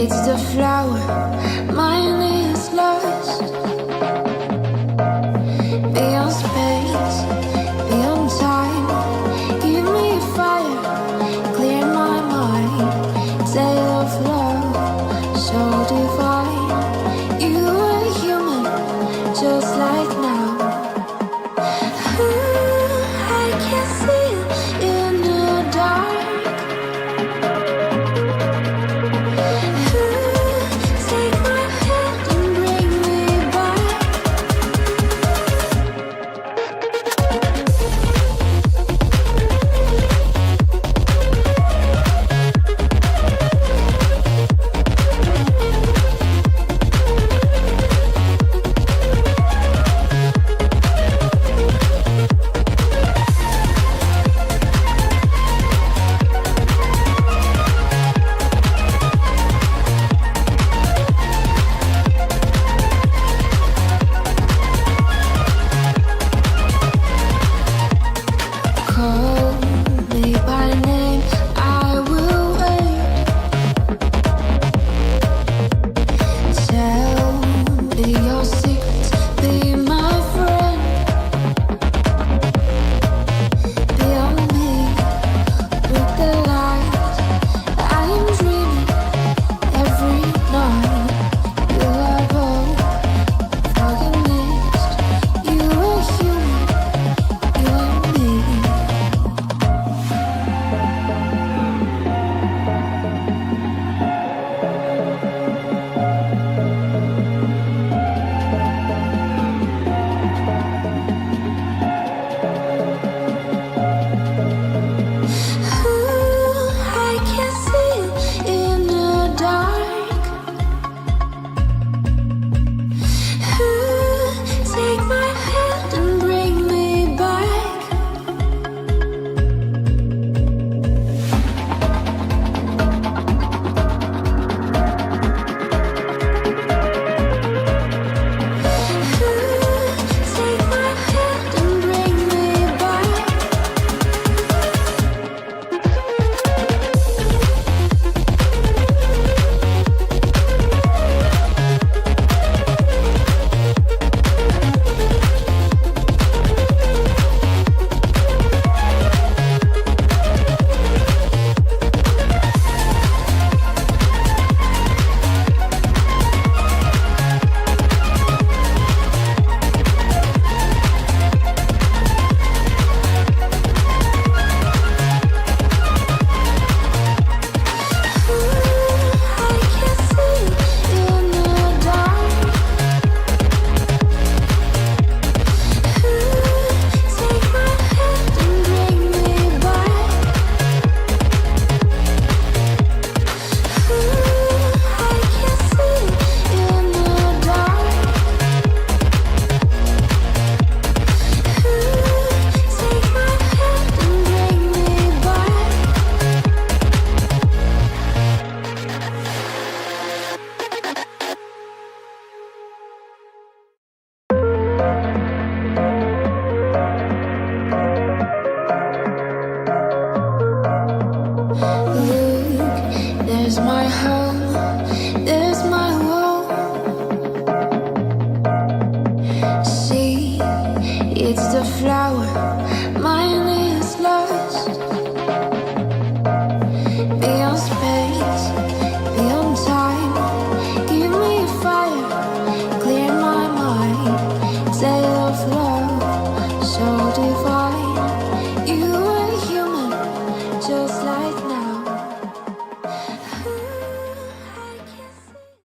It's the flower, mine is lost. Beyond space, beyond time. Give me a fire, clear my mind. Tale of love, so divine. You are human, just like now. I can see it in the dark. Take my hand and bring me back. Call me by name, I will wait. Tell me your secrets, be my friend. Beyond me, with the light, I am dreaming every night. You are both fucking mixed. You are human, you are me. I can see it in the dark. Take my hand and bring me back. Take my hand and bring me back. I can see it in the dark. Take my hand and bring me back. I can see it in the dark. Take my hand and bring me back. Look, there's my home, there's my wall. See, it's the flower,